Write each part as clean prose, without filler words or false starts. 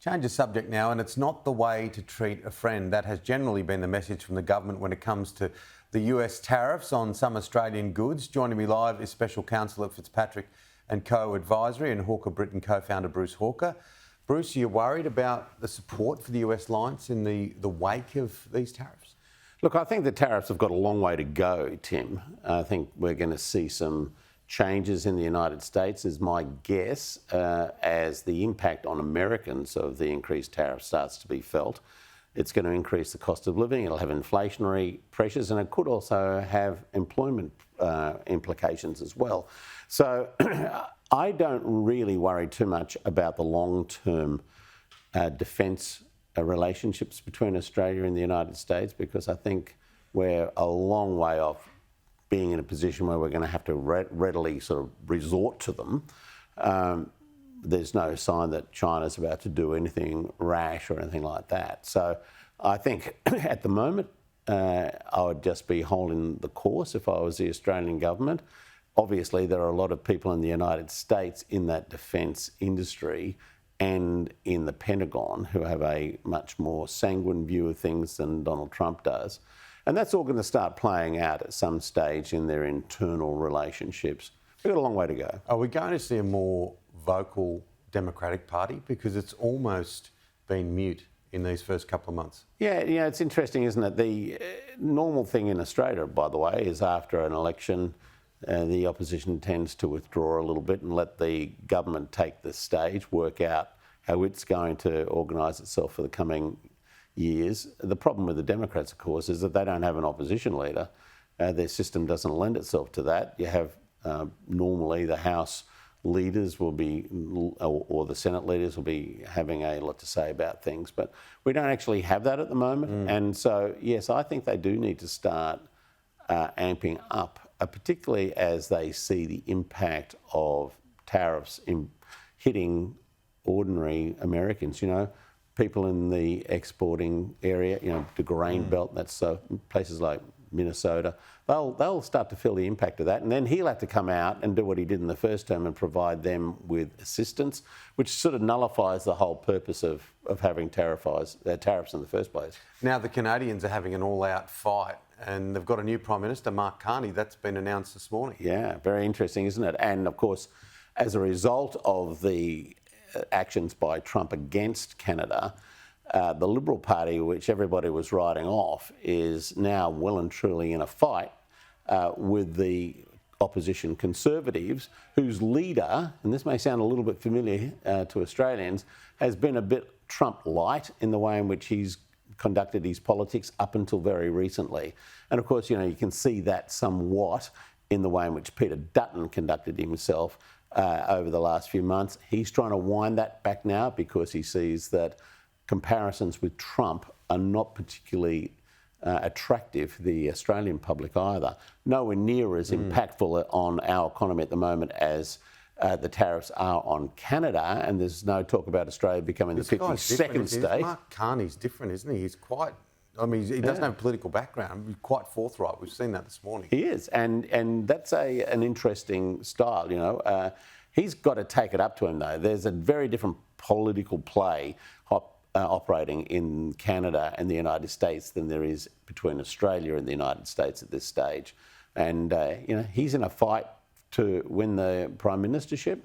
Change of subject now, and it's not the way to treat a friend. That has generally been the message from the government when it comes to the US tariffs on some Australian goods. Joining me live is Special Counsel at Fitzpatrick and Co Advisory and Hawker Britton co-founder Bruce Hawker. Bruce, are you worried about the support for the US alliance in the wake of these tariffs? Look, I think the tariffs have got a long way to go, Tim. I think we're going to see some changes in the United States, is my guess, as the impact on Americans of the increased tariff starts to be felt. It's going to increase the cost of living, it'll have inflationary pressures, and it could also have employment implications as well. So I don't really worry too much about the long-term defence relationships between Australia and the United States, because I think we're a long way off being in a position where we're going to have to readily sort of resort to them. There's no sign that China's about to do anything rash or anything like that. So I think at the moment, I would just be holding the course if I was the Australian government. Obviously, there are a lot of people in the United States in that defence industry and in the Pentagon who have a much more sanguine view of things than Donald Trump does. And that's all going to start playing out at some stage in their internal relationships. We've got a long way to go. Are we going to see a more vocal Democratic Party? Because it's almost been mute in these first couple of months. Yeah, it's interesting, isn't it? The normal thing in Australia, by the way, is after an election, the opposition tends to withdraw a little bit and let the government take the stage, work out how it's going to organise itself for the coming years. The problem with the Democrats, of course, is that they don't have an opposition leader. Their system doesn't lend itself to that. You have normally the House leaders will be, or the Senate leaders will be having a lot to say about things, but we don't actually have that at the moment. And so, yes, I think they do need to start amping up, particularly as they see the impact of tariffs hitting ordinary Americans. You know, people in the exporting area, you know, the grain belt, that's places like Minnesota, they'll start to feel the impact of that. And then he'll have to come out and do what he did in the first term and provide them with assistance, which sort of nullifies the whole purpose of having tariffs in the first place. Now the Canadians are having an all-out fight and they've got a new Prime Minister, Mark Carney. That's been announced this morning. Yeah, very interesting, isn't it? And of course, as a result of the actions by Trump against Canada, the Liberal Party, which everybody was writing off, is now well and truly in a fight with the opposition Conservatives, whose leader, and this may sound a little bit familiar to Australians, has been a bit Trump-light in the way in which he's conducted his politics up until very recently. And of course, you know, you can see that somewhat in the way in which Peter Dutton conducted himself over the last few months. He's trying to wind that back now because he sees that comparisons with Trump are not particularly attractive to the Australian public either. Nowhere near as impactful on our economy at the moment as the tariffs are on Canada, and there's no talk about Australia becoming the 52nd state. Mark Carney's different, isn't he? He's quite, I mean, he doesn't have a political background. He's quite forthright. We've seen that this morning. He is, and that's an interesting style, you know. He's got to take it up to him, though. There's a very different political play operating in Canada and the United States than there is between Australia and the United States at this stage. And, you know, he's in a fight to win the Prime Ministership,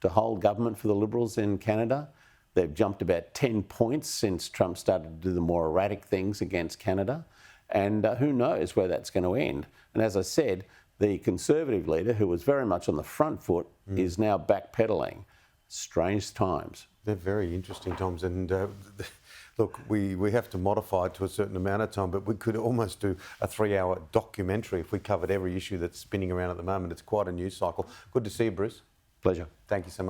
to hold government for the Liberals in Canada. They've jumped about 10 points since Trump started to do the more erratic things against Canada. And who knows where that's going to end. And as I said, the Conservative leader, who was very much on the front foot, is now backpedaling. Strange times. They're very interesting times. And look, we have to modify it to a certain amount of time, but we could almost do a 3-hour documentary if we covered every issue that's spinning around at the moment. It's quite a news cycle. Good to see you, Bruce. Pleasure. Thank you so much.